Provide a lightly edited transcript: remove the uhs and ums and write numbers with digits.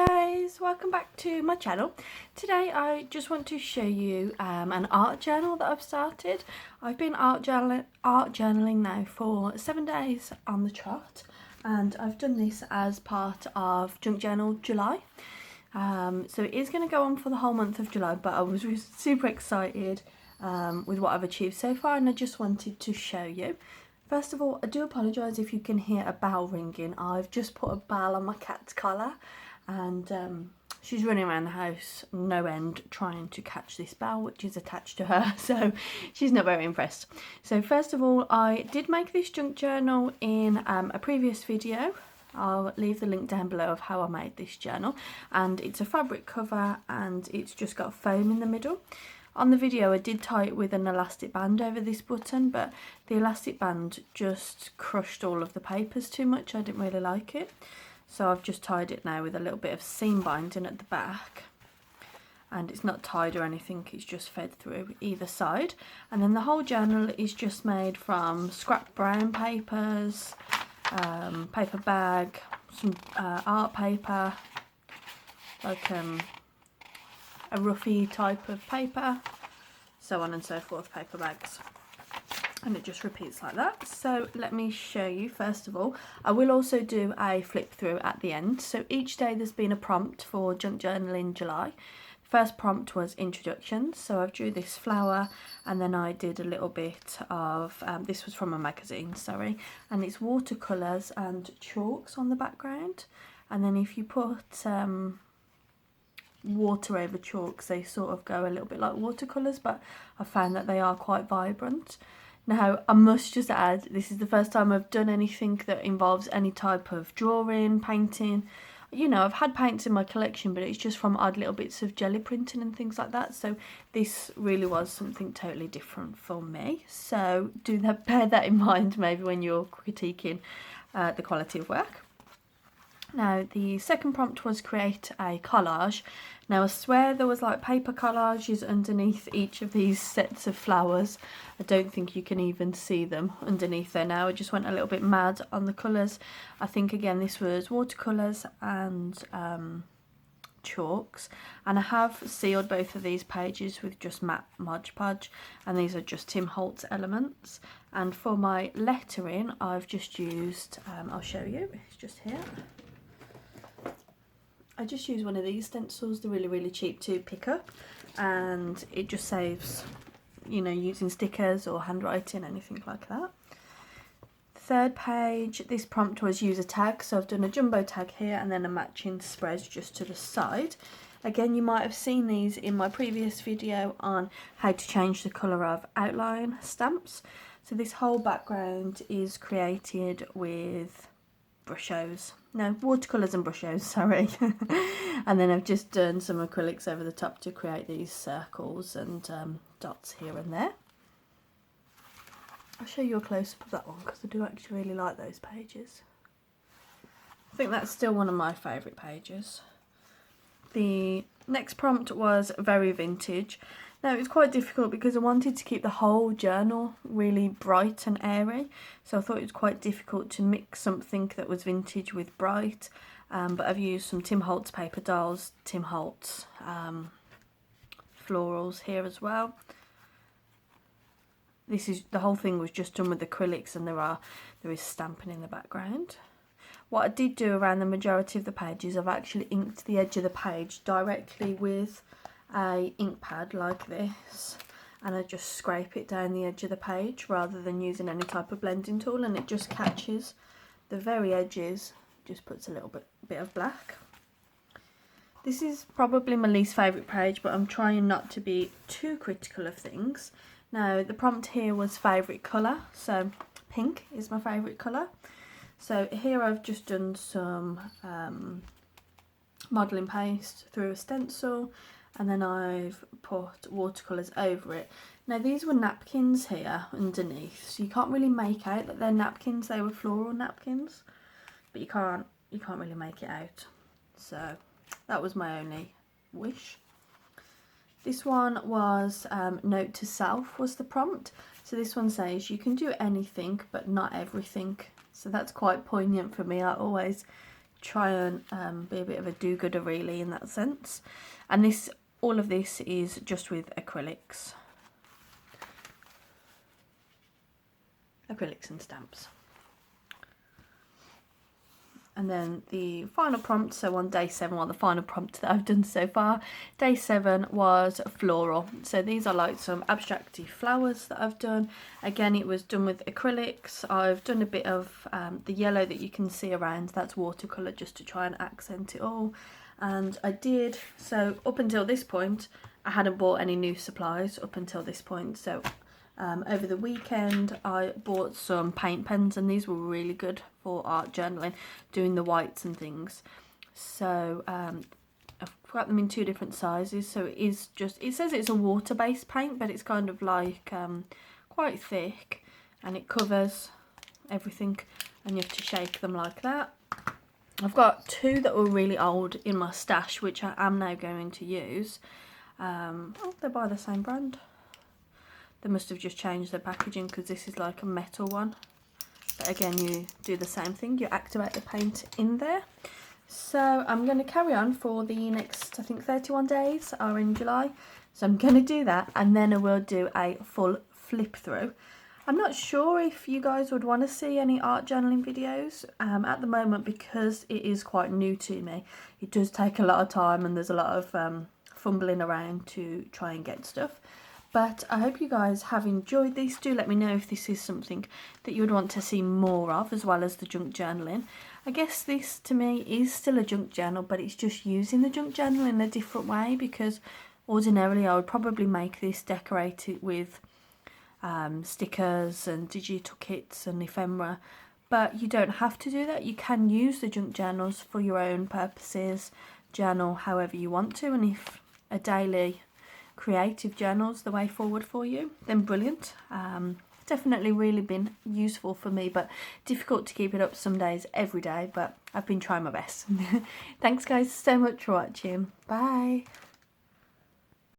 guys, welcome back to my channel. Today I just want to show you an art journal that I've started. I've been art journaling now for 7 days on the trot, and I've done this as part of Junk Journal July. So it is going to go on for the whole month of July, but I was super excited with what I've achieved so far, and I just wanted to show you. First of all, I do apologise if you can hear a bell ringing. I've just put a bell on my cat's collar, and she's running around the house no end trying to catch this bell which is attached to her, so she's not very impressed. So first of all, I did make this junk journal in a previous video. I'll leave the link down below of how I made this journal, and it's a fabric cover and it's just got foam in the middle. On the video I did tie it with an elastic band over this button, but the elastic band just crushed all of the papers too much. I didn't really like it. So I've just tied it now with a little bit of seam binding at the back. And it's not tied or anything, it's just fed through either side. And then the whole journal is just made from scrap brown papers, paper bag, some art paper, like a roughy type of paper, so on and so forth, paper bags, and it just repeats like that. So let me show you. First of all, I will also do a flip through at the end. So each day there's been a prompt for Junk Journal in July. The first prompt was introductions, so I drew this flower, and then I did a little bit of this was from a magazine, sorry, and it's watercolours and chalks on the background. And then if you put water over chalks, they sort of go a little bit like watercolours, but I found that they are quite vibrant. Now I must just add, this is the first time I've done anything that involves any type of drawing, painting. You know, I've had paints in my collection, but it's just from odd little bits of jelly printing and things like that, so this really was something totally different for me. So bear that in mind maybe when you're critiquing the quality of work. Now the second prompt was create a collage. Now I swear there was like paper collages underneath each of these sets of flowers. I don't think you can even see them underneath there now. I just went a little bit mad on the colours. I think again this was watercolours and chalks, and I have sealed both of these pages with just matte Mod Podge, and these are just Tim Holtz elements. And for my lettering I've just used, I'll show you, it's just here. I just use one of these stencils, they're really cheap to pick up, and it just saves, you know, using stickers or handwriting, anything like that. Third page, this prompt was use a tag, so I've done a jumbo tag here and then a matching spread just to the side. Again, you might have seen these in my previous video on how to change the colour of outline stamps. So this whole background is created with watercolours and brushes, sorry. And then I've just done some acrylics over the top to create these circles and dots here and there. I'll show you a close-up of that one because I do actually really like those pages. I think that's still one of my favourite pages. The next prompt was very vintage. Now it's quite difficult because I wanted to keep the whole journal really bright and airy, so I thought it was quite difficult to mix something that was vintage with bright, but I've used some Tim Holtz paper dolls, Tim Holtz florals here as well. The whole thing was just done with acrylics, and there is stamping in the background. What I did do around the majority of the pages, I've actually inked the edge of the page directly with a ink pad like this, and I just scrape it down the edge of the page rather than using any type of blending tool, and it just catches the very edges, just puts a little bit of black. This is probably my least favourite page, but I'm trying not to be too critical of things. Now the prompt here was favourite colour, so pink is my favourite colour. So here I've just done some modelling paste through a stencil, and then I've put watercolours over it. Now these were napkins here underneath, so you can't really make out that they're napkins. They were floral napkins, but you can't really make it out. So that was my only wish. This one was note to self was the prompt. So this one says you can do anything but not everything. So that's quite poignant for me. I always try and be a bit of a do-gooder really in that sense. And this, all of this is just with acrylics and stamps. And then the final prompt, so on day 7, well, the final prompt that I've done so far, day 7 was floral. So these are like some abstracty flowers that I've done. Again, it was done with acrylics. I've done a bit of the yellow that you can see around, that's watercolour, just to try and accent it all. And I did, so up until this point, I hadn't bought any new supplies up until this point. So over the weekend I bought some paint pens, and these were really good for art journaling, doing the whites and things. So I've got them in 2 different sizes. So it is just, it says it's a water-based paint, but it's kind of like quite thick, and it covers everything, and you have to shake them like that. I've got 2 that were really old in my stash, which I am now going to use. Oh, they're by the same brand. They must have just changed their packaging, because this is like a metal one. But again, you do the same thing, you activate the paint in there. So I'm going to carry on for the next, I think 31 days are in July. So I'm going to do that, and then I will do a full flip through. I'm not sure if you guys would want to see any art journaling videos at the moment, because it is quite new to me. It does take a lot of time, and there's a lot of fumbling around to try and get stuff. But I hope you guys have enjoyed this. Do let me know if this is something that you would want to see more of, as well as the junk journaling. I guess this to me is still a junk journal, but it's just using the junk journal in a different way, because ordinarily I would probably make this, decorate it with stickers and digital kits and ephemera. But you don't have to do that. You can use the junk journals for your own purposes, journal however you want to, and if a daily creative journal's the way forward for you, then brilliant. Definitely really been useful for me, but difficult to keep it up some days every day, but I've been trying my best. Thanks guys so much for watching. Bye.